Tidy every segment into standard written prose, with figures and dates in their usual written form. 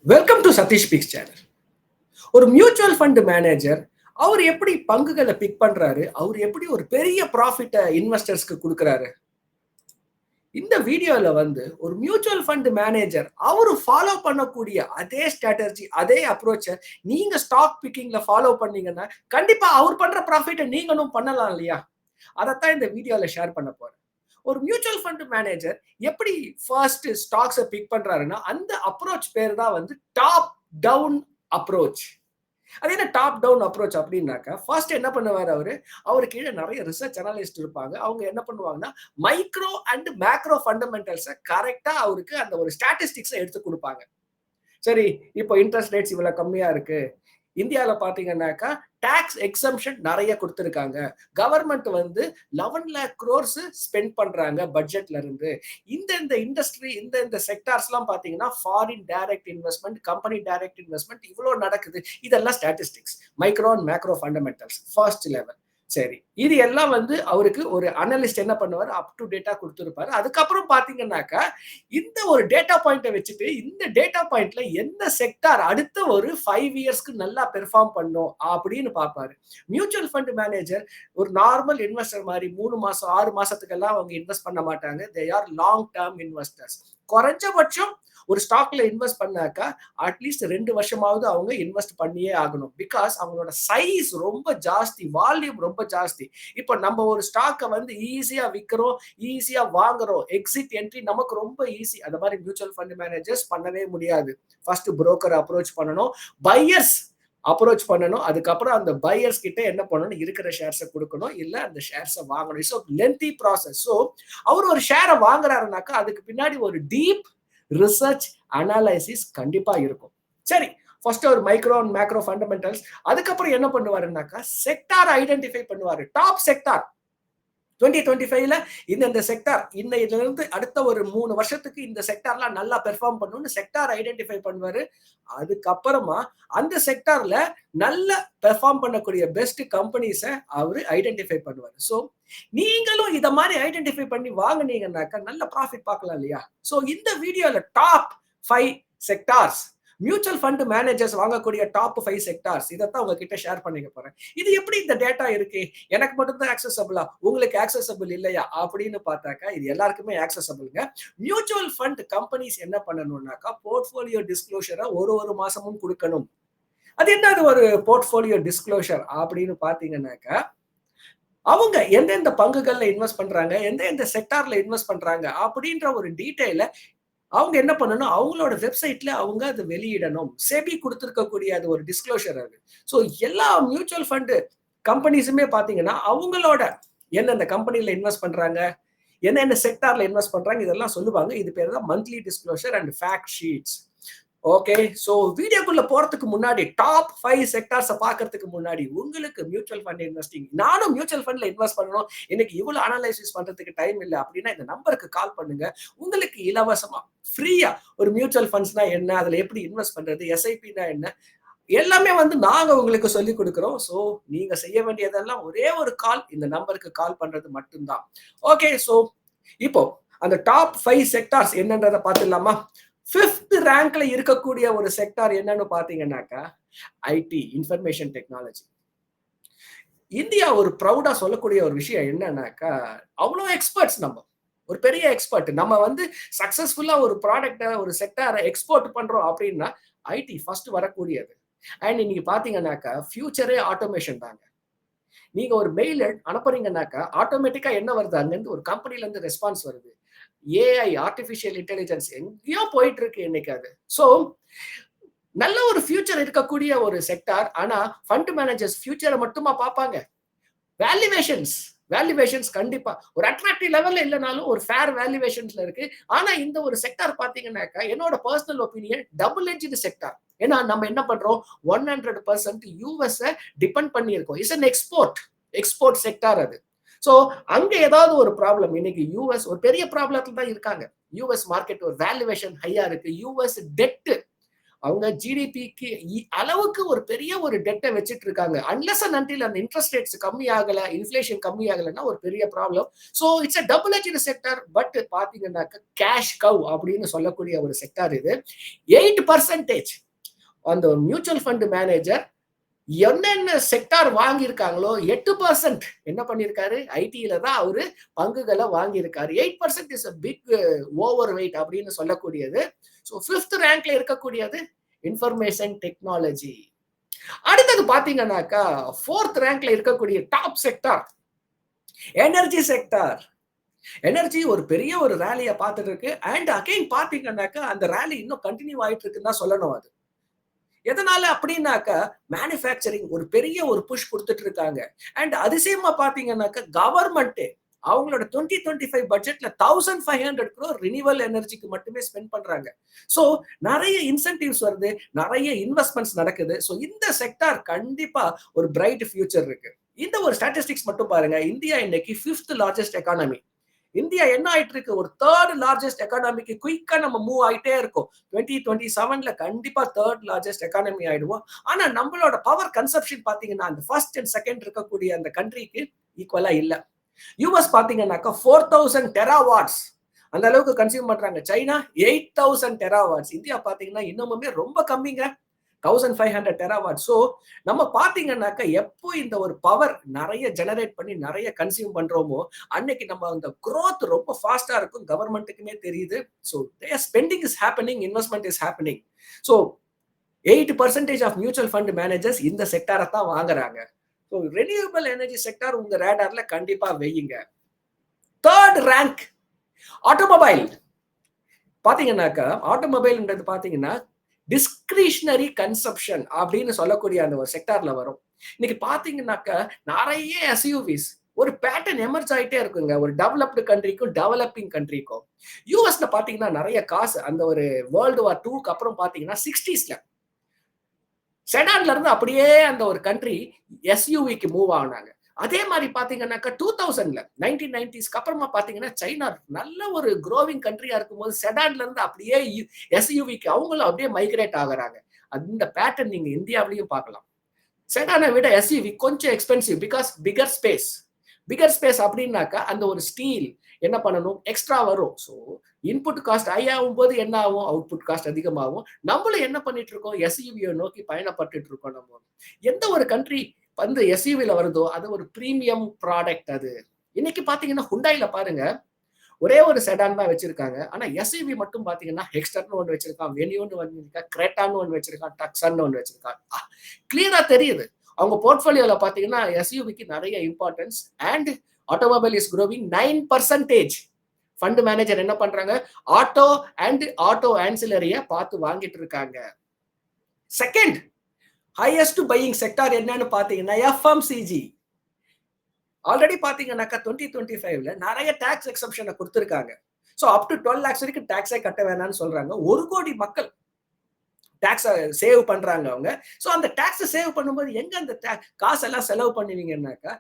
Welcome to Sathish picks channel. ஒரு mutual fund manager அவர் எப்படி பங்குகளை பிக் பண்றாரு, அவர் எப்படி ஒரு பெரிய ப்ராஃபிட்டை இன்வெஸ்டர்ஸ்க்கு கொடுக்கறாரு. இந்த வீடியோல வந்து ஒரு மியூச்சுவல் ஃபண்ட் மேனேஜர் அவரு ஃபாலோ பண்ணக்கூடிய அதே ஸ்ட்ராட்டஜி, அதே அப்ரோச்சை நீங்க ஸ்டாக் பிக்கிங்ல ஃபாலோ பண்ணீங்கன்னா கண்டிப்பா அவர் பண்ற ப்ராஃபிட்டை நீங்களும் பண்ணலாம் இல்லையா? அதைத்தான் இந்த வீடியோல ஷேர் பண்ண போறேன். ஒரு மியூச்சுவல் ஃபண்ட் மேனேஜர் எப்படி ஃபர்ஸ்ட் ஸ்டாக்ஸை பிக் பண்றாருன்னா அந்த அப்ரோச் பேர் தான் வந்து டாப் டவுன் அப்ரோச். அது என்ன டாப் டவுன் அப்ரோச் அப்படின்னாக்கா, ஃபர்ஸ்ட் என்ன பண்ணுவாரு அவரு கீழே நிறைய ரிசர்ச் அனலிஸ்ட் இருப்பாங்க. அவங்க என்ன பண்ணுவாங்கன்னா மைக்ரோ அண்ட் மேக்ரோ ஃபண்டமெண்டல்ஸை கரெக்டா அவருக்கு அந்த ஒரு ஸ்டாட்டிஸ்டிக்ஸை எடுத்து கொடுப்பாங்க. சரி, இப்போ இன்ட்ரெஸ்ட் ரேட்ஸ் இவ்வளவு கம்மியா இருக்கு, இந்தியாவில் பார்த்தீங்கன்னாக்கா டாக்ஸ் எக்ஸம்ஷன் நிறைய கொடுத்துருக்காங்க, கவர்மெண்ட் வந்து 11 lakh crores ஸ்பெண்ட் பண்றாங்க பட்ஜெட்ல இருந்து, இந்த இண்டஸ்ட்ரி இந்த செக்டார்ஸ் எல்லாம் பாத்தீங்கன்னா foreign direct investment, company direct investment இவ்வளவு நடக்குது. இதெல்லாம் statistics, micro and macro fundamentals first level. சரி, இது எல்லாம் வந்து அவருக்கு ஒரு அனலிஸ்ட் என்ன பண்ணுவாரு, அப் டு டேட்டா கொடுத்துருப்பாரு. அதுக்கப்புறம் பாத்தீங்கன்னாக்கா இந்த ஒரு டேட்டா பாயிண்ட்டை வச்சுட்டு இந்த டேட்டா பாயிண்ட்ல எந்த செக்டார் அடுத்த ஒரு 5 இயர்ஸ்க்கு நல்லா பெர்ஃபார்ம் பண்ணும் அப்படின்னு பார்ப்பாரு. மியூச்சுவல் ஃபண்ட் மேனேஜர் ஒரு நார்மல் இன்வெஸ்டர் மாதிரி 3 மாசம் 6 மாசத்துக்கெல்லாம் அவங்க இன்வெஸ்ட் பண்ண மாட்டாங்க. They are long term investors. குறைஞ்சபட்சம் ஒரு ஸ்டாக்ல இன்வெஸ்ட் பண்ணாக்கா அட்லீஸ்ட் 2 வருஷமாவது அவங்க இன்வெஸ்ட் பண்ணியே ஆகணும். பிகாஸ் அவங்களோட சைஸ் ரொம்ப ஜாஸ்தி, வால்யூம் ரொம்ப ஜாஸ்தி. இப்போ நம்ம ஒரு ஸ்டாக்கை வந்து ஈஸியா விற்கிறோம், ஈஸியா வாங்குறோம், எக்ஸிட் என்ட்ரி நமக்கு ரொம்ப ஈஸி. அந்த மாதிரி மியூச்சுவல் ஃபண்ட் மேனேஜர்ஸ் பண்ணவே முடியாது. ஃபர்ஸ்ட் புரோக்கர் அப்ரோச் பண்ணணும், பையர்ஸ் அப்ரோச் பண்ணணும், அதுக்கப்புறம் அந்த பையர்ஸ் கிட்ட என்ன பண்ணணும், இருக்கிற ஷேர்ஸை கொடுக்கணும், இல்ல அந்த ஷேர்ஸை வாங்கணும். So lengthy process. ஸோ அவர் ஒரு ஷேரை வாங்குறாருனாக்கா அதுக்கு பின்னாடி ஒரு டீப் ரிசர்ச் அனாலிசிஸ் கண்டிப்பா இருக்கும். சரி, ஃபர்ஸ்ட் ஒரு மைக்ரோ அண்ட் மேக்ரோ ஃபண்டமெண்டல்ஸ். அதுக்கப்புறம் என்ன பண்ணுவாருன்னாக்கா செக்டார் ஐடென்டிஃபை பண்ணுவாரு. டாப் செக்டார் 2025ல இந்த செக்டார் இதுல இருந்து அடுத்த ஒரு 3 வருஷத்துக்கு இந்த செக்டார்லாம் நல்லா பெர்ஃபார்ம் பண்ணணும்னு செக்டார் ஐடென்டிஃபை பண்ணுவாரு. அதுக்கப்புறமா அந்த செக்டார்ல நல்ல பெர்ஃபார்ம் பண்ணக்கூடிய பெஸ்ட் கம்பெனிஸை அவரு ஐடென்டிஃபை பண்ணுவாரு. ஸோ நீங்களும் இத மாதிரி ஐடென்டிஃபை பண்ணி வாங்கினீங்கன்னாக்கா நல்ல ப்ராஃபிட் பார்க்கலாம் இல்லையா? ஸோ இந்த வீடியோல top 5 sectors, mutual fund managers வாங்கக்கூடிய டாப் 5 செக்டார்ஸ், இதைத்தான் உங்ககிட்ட ஷேர் பண்ணிக்க போறேன். இது எப்படி இந்த டேட்டா இருக்கு, எனக்கு மட்டும் தான் ஆக்சசபிளா, உங்களுக்கு ஆக்சசபிள் இல்லையா அப்படின்னு பார்த்தாக்கா இது எல்லாருக்குமே ஆக்சசபிள்ங்க. மியூச்சுவல் ஃபண்ட் கம்பெனிஸ் என்ன பண்ணணும்னாக்கா போர்ட்ஃபோலியோ டிஸ்க்ளோஷரை ஒரு மாசமும் கொடுக்கணும். அது என்ன ஒரு போர்ட்ஃபோலியோ டிஸ்க்ளோஷர் அப்படின்னு பாத்தீங்கன்னாக்கா, அவங்க எந்தெந்த பங்குகள்ல இன்வெஸ்ட் பண்றாங்க, எந்த செக்டார்ல இன்வெஸ்ட் பண்றாங்க அப்படின்ற ஒரு டீடைல அவங்க என்ன பண்ணணும், அவங்களோட வெப்சைட்ல அவங்க அதை வெளியிடணும். செபி கொடுத்திருக்கக்கூடிய அது ஒரு டிஸ்க்ளோஷர் அது. ஸோ எல்லா மியூச்சுவல் ஃபண்ட் கம்பெனிஸுமே பாத்தீங்கன்னா அவங்களோட எந்தெந்த கம்பெனில இன்வெஸ்ட் பண்றாங்க, என்னென்ன செக்டார்ல இன்வெஸ்ட் பண்றாங்க இதெல்லாம் சொல்லுவாங்க. இது பேர் தான் monthly disclosure and fact sheets. Okay, so வீடியோக்குள்ள போறதுக்கு முன்னாடி டாப் 5 செக்டார்ஸை பார்க்கறதுக்கு முன்னாடி உங்களுக்கு மியூச்சுவல் ஃபண்ட் இன்வெஸ்டிங், நானும் மியூச்சுவல் ஃபண்ட்ல இன்வெஸ்ட் பண்ணணும், எனக்கு இவ்வளவு அனலைசிஸ் பண்றதுக்கு டைம் இல்லை அப்படின்னா இந்த நம்பருக்கு கால் பண்ணுங்க. உங்களுக்கு இலவசமா ஃப்ரீயா ஒரு மியூச்சுவல் ஃபண்ட்ஸ்னா என்ன, அதுல எப்படி இன்வெஸ்ட் பண்றது, எஸ்ஐபினா என்ன, எல்லாமே வந்து நாங்க உங்களுக்கு சொல்லி கொடுக்கிறோம். சோ நீங்க செய்ய வேண்டியதெல்லாம் ஒரே ஒரு கால், இந்த நம்பருக்கு கால் பண்றது மட்டும்தான். ஓகே, சோ இப்போ அந்த டாப் 5 செக்டார்ஸ் என்னன்றதை பார்த்துடலாமா? 5th ரேங்க்ல இருக்கக்கூடிய ஒரு செக்டார் என்னன்னு பாத்தீங்கன்னாக்கா ஐடி, இன்ஃபர்மேஷன் டெக்னாலஜி. இந்தியா ஒரு ப்ரௌடா சொல்லக்கூடிய ஒரு விஷயம் என்னன்னாக்கா, அவ்வளவு எக்ஸ்பர்ட்ஸ், நம்ம ஒரு பெரிய எக்ஸ்பர்ட். நம்ம வந்து சக்சஸ்ஃபுல்லா ஒரு ப்ராடக்ட ஒரு செக்டாரை எக்ஸ்போர்ட் பண்றோம் அப்படின்னா ஐடி ஃபர்ஸ்ட் வரக்கூடியது. அண்ட் இன்னைக்கு பாத்தீங்கன்னாக்கா ஃபியூச்சரே ஆட்டோமேஷன் தாங்க. நீங்க ஒரு மெயில் அனுப்புறீங்கன்னாக்கா ஆட்டோமேட்டிக்கா என்ன வருது, அங்கிருந்து ஒரு கம்பெனில இருந்து ரெஸ்பான்ஸ் வருது. ஏஐ, ஆர்டிபிஷியல் இன்டெலிஜென்ஸ் எங்கேயோ போயிட்டு இருக்கு இன்னைக்கு அது. சோ நல்ல ஒரு ஃபியூச்சர் இருக்கக்கூடிய ஒரு செக்டார். ஆனா ஃபண்ட் மேனேஜர்ஸ் ஃபியூச்சரை மட்டுமா பார்ப்பாங்க? வேல்யூவேஷன்ஸ் கண்டிப்பா ஒரு அட்ராக்டிவ் லெவல்ல இல்லைனாலும் ஒரு ஃபேர் வேல்யூவேஷன்ஸ்ல இருக்கு. ஆனா இந்த ஒரு செக்டார் பாத்தீங்கன்னாக்கா என்னோட personal opinion double edged sector. ஏன்னா நம்ம என்ன பண்றோம், 100% யூஎஸ் டிபெண்ட் பண்ணி இருக்கோம். இட்ஸ் அன் எக்ஸ்போர்ட் செக்டார் அது. சோ அங்க ஏதாவது ஒரு ப்ராப்ளம், இன்னைக்கு யூஎஸ் ஒரு பெரிய ப்ராப்ளத்துல தான் இருக்காங்க. யூஎஸ் மார்க்கெட் ஒரு வேல்யூவேஷன் ஹையா இருக்கு, யூஎஸ் டெட் அவங்க ஜிடிபிக்கு அளவுக்கு ஒரு பெரிய ஒரு டெட்டை வச்சுட்டு இருக்காங்க. அன்லெஸ் அண்ட் அன்டில் அந்த இன்ட்ரெஸ்ட் ரேட்ஸ் கம்மி ஆகல, இன்ஃபிளேஷன் கம்மி ஆகலைன்னா ஒரு பெரிய problem. So it's a double edged sector. But பாத்தீங்கன்னாக்க கேஷ் கவ் அப்படின்னு சொல்லக்கூடிய ஒரு செக்டர் இது. 8% அந்த மியூச்சுவல் ஃபண்ட் மேனேஜர் என்னென்ன செக்டார் வாங்கியிருக்காங்களோ 8% என்ன பண்ணியிருக்காரு, ஐடியில தான் அவரு பங்குகளை வாங்கியிருக்காரு. 8% is a big overweight அப்படின்னு சொல்லக்கூடியது. ஸோ 5th ரேங்க்ல இருக்கக்கூடியது இன்ஃபர்மேஷன் டெக்னாலஜி. அடுத்தது பாத்தீங்கன்னாக்கா 4th ரேங்க்ல இருக்கக்கூடிய top sector energy sector. Energy ஒரு பெரிய ஒரு ரேலியை பார்த்துட்டு இருக்கு. அண்ட் அகைன் பாத்தீங்கன்னாக்கா அந்த ரேலி இன்னும் கண்டினியூ ஆயிட்டு இருக்குன்னு தான் சொல்லணும். அது எதனால அப்படின்னாக்கா மேனுஃபேக்சரிங் ஒரு பெரிய ஒரு புஷ் கொடுத்துட்டு இருக்காங்க. அண்ட் அதிசயமா பாத்தீங்கன்னாக்கா கவர்மெண்ட் அவங்களோட 2025 பட்ஜெட்ல 1500 crore ரினியூவல் எனர்ஜிக்கு மட்டுமே ஸ்பெண்ட் பண்றாங்க. சோ நிறைய இன்சென்டிவ்ஸ் வருது, நிறைய இன்வெஸ்ட்மெண்ட்ஸ் நடக்குது. சோ இந்த செக்டார் கண்டிப்பா ஒரு பிரைட் ஃபியூச்சர் இருக்கு. இந்த ஒரு ஸ்டாட்டிஸ்டிக்ஸ் மட்டும் பாருங்க. இந்தியா இன்னைக்கு 5th லார்ஜஸ்ட் எக்கானமி. இந்தியா என்ன ஆயிட்டு இருக்கு, ஒரு 3rd லார்ஜஸ்ட் எக்கானமிக்கு குயிக்கா நம்ம மூவ் ஆயிட்டே இருக்கோம். 2027ல கண்டிப்பா 3rd லார்ஜஸ்ட் எக்கானமி ஆயிடுவோம். ஆனா நம்மளோட பவர் கன்சப்ஷன் பாத்தீங்கன்னா அந்த 1st and 2nd இருக்கக்கூடிய அந்த கண்ட்ரிக்கு ஈக்குவலா இல்ல. யூஎஸ் பாத்தீங்கன்னாக்கா 4000 டெராவாட்ஸ் அந்த அளவுக்கு கன்சியூம் பண்றாங்க. சைனா 8000 டெராவாட்ஸ். இந்தியா பாத்தீங்கன்னா இன்னுமே ரொம்ப கம்மிங்க, 1500 டெராவாட். ஸோ நம்ம பாத்தீங்கன்னாக்கா எப்போ இந்த ஒரு பவர் நிறைய ஜெனரேட் பண்ணி நிறைய கன்சியூம் பண்றோமோ அன்னைக்கு நம்ம அந்த growth ரொம்ப ஃபாஸ்டா இருக்கும். கவர்மெண்ட்டுக்குமே தெரியுது. So spending is happening, investment is happening. So 8% of mutual fund managers இந்த செக்டாரை தான் வாங்குறாங்க. ஸோ ரெனியூவபிள் எனர்ஜி செக்டார் உங்க ரேடார்ல கண்டிப்பா வையுங்க. 3rd rank automobile. பாத்தீங்கன்னாக்கா ஆட்டோமொபைல்ன்றது பாத்தீங்கன்னா டிஸ்கிரிஷனரி கன்சப்ஷன் அப்படின்னு சொல்லக்கூடிய அந்த ஒரு செக்டார்ல வரும். இன்னைக்கு பாத்தீங்கன்னாக்கா நிறைய எஸ்யூவிஸ் ஒரு பேட்டர்ன் எமர்ஜ் ஆயிட்டே இருக்குங்க, ஒரு டெவலப்டு கண்ட்ரிக்கும் டெவலப்பிங் கண்ட்ரிக்கும். யூஎஸ்ல பாத்தீங்கன்னா நிறைய காசு அந்த ஒரு வேர்ல்டு வார் 2க்கு அப்புறம் பாத்தீங்கன்னா 60sல செடான்ல இருந்து அப்படியே அந்த ஒரு கண்ட்ரி எஸ்யூவிக்கு மூவ் ஆனாங்க. அதே மாதிரி பாத்தீங்கன்னாக்கா 2000ல 1990ஸ்க்கு அப்புறமா பாத்தீங்கன்னா சைனா நல்ல ஒரு க்ரோவிங் கண்ட்ரியா இருக்கும்போது செடான்ல இருந்து அப்படியே எஸ்யூவிக்கு அவங்களும் அப்படியே மைக்ரேட் ஆகுறாங்க. அந்த பேட்டர்ன் நீங்க இந்தியாவிலையும் பார்க்கலாம். செடானை விட எஸ்யூவி கொஞ்சம் எக்ஸ்பென்சிவ் பிகாஸ் பிகர் ஸ்பேஸ் அப்படின்னாக்கா அந்த ஒரு ஸ்டீல் என்ன பண்ணணும், எக்ஸ்ட்ரா வரும். ஸோ இன்புட் காஸ்ட் ஹை ஆகும் போது என்ன ஆகும், அவுட்புட் காஸ்ட் அதிகமாகும். நம்மளும் என்ன பண்ணிட்டு இருக்கோம், எஸ்யூவியை நோக்கி பயணப்பட்டு இருக்கோம். நம்ம எந்த ஒரு கண்ட்ரி வந்து எஸ்யூவில வருதோ அது ஒரு பிரீமியம் ப்ராடக்ட். அது இன்னைக்கு பாத்தீங்கன்னா ஹுண்டாயில பாருங்க ஒரே ஒரு செடான் தான் வச்சிருக்காங்க. ஆனா எஸ்யூவி மட்டும் பாத்தீங்கன்னா ஹெக்ஸ்டர்னு ஒன்று வச்சிருக்கான், வெனியூன்னு ஒன்று வச்சிருக்கான், கிரேட்டான்னு ஒன்று வச்சிருக்கான், டக்ஸன்னு ஒன்று வச்சிருக்கான். கிளியரா தெரியுது அவங்க போர்ட்ஃபோலியோல பாத்தீங்கன்னா எஸ்யூவிக்கு நிறைய importance. And automobile is growing 9%. Fund manager என்ன பண்றாங்க, ஆட்டோ அண்ட் ஆட்டோ ஆன்சிலரிய பார்த்து வாங்கிட்டு இருக்காங்க. செகண்ட் ஹையஸ்ட் பையிங் செக்டார் என்னன்னு பாத்தீங்கன்னா எஃப்எம்சிஜி. ஆல்ரெடி பாத்தீங்கன்னாக்கா 2025ல நிறைய டாக்ஸ் எக்ஸம்ஷனை கொடுத்திருக்காங்க. ஸோ அப் டு 12 lakhs வரைக்கும் டாக்ஸே கட்ட வேணாம்னு சொல்றாங்க. 1 கோடி மக்கள் டாக்ஸை சேவ் பண்றாங்க அவங்க. ஸோ அந்த டாக்ஸை சேவ் பண்ணும்போது எங்க அந்த காசெல்லாம் செலவு பண்ணுவீங்கன்னாக்கா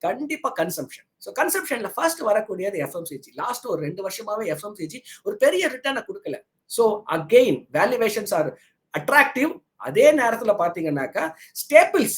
கண்டிப்பா கன்சம்ஷன். ஸோ கன்சம்ஷன்ல ஃபர்ஸ்ட் வரக்கூடியது எஃப்எம்சிஜி. லாஸ்ட் ஒரு 2 வருஷமாவே எஃப்எம்சிஜி ஒரு பெரிய ரிட்டர்னை கொடுக்கல. So again valuations are attractive. அதே நேரத்துல பாத்தீங்கன்னாக்கா ஸ்டேபிள்ஸ்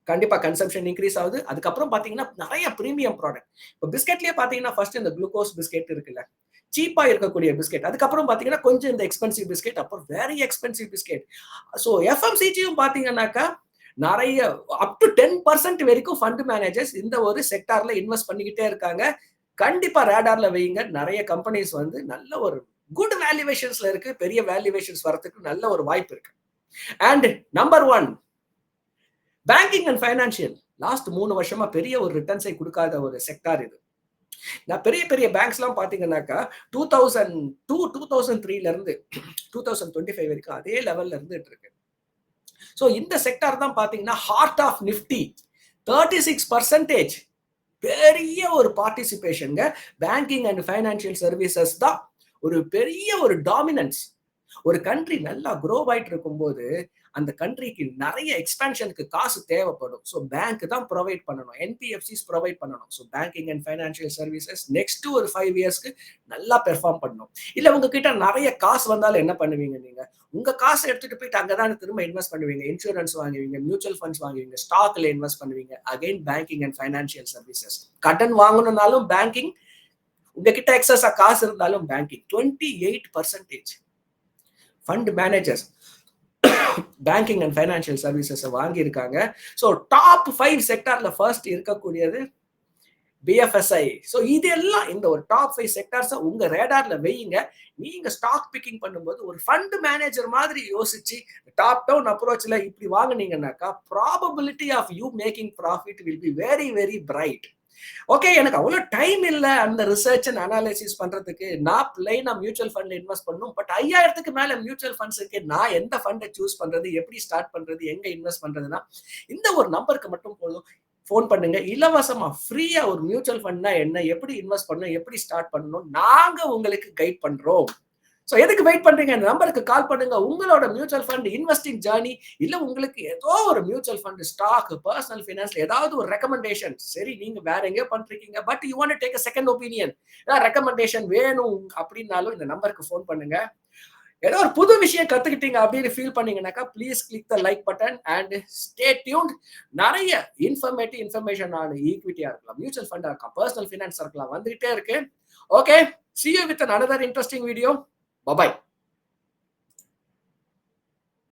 கண்டிப்பா கன்சம்ஷன் இன்க்ரீஸ் ஆகுது. அதுக்கப்புறம் பாத்தீங்கன்னா நிறைய பிரீமியம் ப்ராடக்ட். இப்போ பிஸ்கெட்லயே பாத்தீங்கன்னா ஃபர்ஸ்ட் இந்த குளுக்கோஸ் பிஸ்கெட் இருக்குல்ல, சீப்பா இருக்கக்கூடிய பிஸ்கெட். அதுக்கப்புறம் பாத்தீங்கன்னா கொஞ்சம் இந்த எக்ஸ்பென்சிவ் பிஸ்கெட், அப்புறம் வெரி எக்ஸ்பென்சிவ் பிஸ்கெட். ஸோ எஃப்எம்சிஜியும் பாத்தீங்கன்னாக்கா நிறைய அப் டு 10% வரைக்கும் ஃபண்ட் மேனேஜர்ஸ் இந்த ஒரு செக்டார்ல இன்வெஸ்ட் பண்ணிக்கிட்டே இருக்காங்க. கண்டிப்பா ரேடார்ல வைங்க. நிறைய கம்பெனிஸ் வந்து நல்ல ஒரு குட் வேல்யூவேஷன்ஸ்ல இருக்கு. பெரிய வேல்யூவேஷன்ஸ் வரதுக்கு நல்ல ஒரு வாய்ப்பு இருக்கு. And number 1 banking and financial. Last 3 வருஷமா பெரிய ஒரு ரிட்டர்ன்ஸை கொடுக்காத ஒரு செக்டார் இது. நான் பெரிய பெரிய பேங்க்ஸ் எல்லாம் பாத்தீங்கன்னாக்கா 2002 2003ல இருந்து 2025 வரைக்கும் அதே லெவல்ல இருந்துட்டு இருக்கு. ஸோ இந்த செக்டார் தான் பாத்தீங்கன்னா ஹார்ட் ஆஃப் நிஃப்டி. 36% பெரிய ஒரு participation. Banking and financial services தான் ஒரு பெரிய ஒரு டாமினன்ஸ். ஒரு கண்ட்ரி நல்லா க்ரோ ஆயிட்டு இருக்கும்போது அந்த கண்ட்ரிக்கு நிறைய எக்ஸ்பேன்ஷனுக்கு காசு தேவைப்படும். ஸோ பேங்க் தான் ப்ரொவைட் பண்ணணும், என்பிஎஃப்சிஸ் ப்ரொவைட் பண்ணணும். So banking and financial services next ஒரு 5 இயர்ஸ்க்கு நல்லா பெர்ஃபார்ம் பண்ணணும். இல்ல உங்ககிட்ட நிறைய காசு வந்தாலும் என்ன பண்ணுவீங்க? நீங்க உங்க காசை எடுத்துட்டு போயிட்டு அங்கதான் திரும்ப இன்வெஸ்ட் பண்ணுவீங்க. இன்சூரன்ஸ் வாங்குவீங்க, மியூச்சுவல் ஃபண்ட்ஸ் வாங்குவீங்க, ஸ்டாக்ல இன்வெஸ்ட் பண்ணுவீங்க. Again banking and financial services. கடன் வாங்கணும்னாலும் பேங்கிங், உங்ககிட்ட எக்ஸஸா காசு இருந்தாலும் banking. 28% fund managers banking and financial services வாங்கி இருக்காங்க. ஸோ டாப் 5 செக்டார்ல ஃபர்ஸ்ட் இருக்கக்கூடியது பிஎஃப்எஸ்ஐ. ஸோ இதெல்லாம் இந்த ஒரு டாப் 5 செக்டார்ஸை உங்க ரேடார்ல வையுங்க. நீங்க ஸ்டாக் பிக்கிங் பண்ணும்போது ஒரு ஃபண்ட் மேனேஜர் மாதிரி யோசிச்சு டாப் டவுன் அப்ரோச்ல இப்படி வாங்குனீங்கன்னாக்கா probability of you making profit will be very very bright. Okay, எனக்கு அவ்வளவு டைம் இல்ல அந்த ரிசர்ச் அண்ட் அனாலிசிஸ் பண்றதுக்கு. நான் பிளைனா மியூச்சுவல் ஃபண்ட்ல இன்வெஸ்ட் பண்ணணும். பட் 5000க்கு மேல மியூச்சுவல் ஃபண்ட்ஸ் இருக்கு. நான் எந்த ஃபண்டை சூஸ் பண்றது, எப்படி ஸ்டார்ட் பண்றது, எங்க இன்வெஸ்ட் பண்றதுன்னா இந்த ஒரு நம்பருக்கு மட்டும் போதும், ஃபோன் பண்ணுங்க. இலவசமா ஃப்ரீயா ஒரு மியூச்சுவல் ஃபண்ட்னா என்ன, எப்படி இன்வெஸ்ட் பண்ணணும், எப்படி ஸ்டார்ட் பண்ணணும், நாங்க உங்களுக்கு கைட் பண்றோம். சோ எதுக்கு வெயிட் பண்றீங்க? இந்த நம்பருக்கு கால் பண்ணுங்க. உங்களோட மியூச்சுவல் ஃபண்ட் இன்வெஸ்டிங் ஜர்னி, இல்ல உங்களுக்கு ஏதோ ஒரு மியூச்சுவல் ஃபண்ட், ஸ்டாக், பர்சனல் ஃபைனான்ஸ்ல ஏதாவது ஒரு ரெக்கமெண்டேஷன், சரி நீங்க வேற எங்கேயோ பண்ணிருக்கீங்க, but you want to take a second opinion, recommendation வேணும் அப்படின்னாலும் இந்த நம்பருக்கு ஃபோன் பண்ணுங்க. ஏதோ ஒரு புது விஷயம் கத்துக்கிட்டீங்க அப்படின்னு ஃபீல் பண்ணீங்கன்னாக்கா please click the like button and stay tuned. நிறைய இன்ஃபர்மேஷன் ஆன ஈக்விட்டியா இருக்கலாம், மியூச்சுவல் ஃபண்டா இருக்கலாம், பர்சனல் ஃபைனான்ஸ் இருக்கலாம், வந்துகிட்டே இருக்கு. Okay, see you with another interesting video. Bye bye.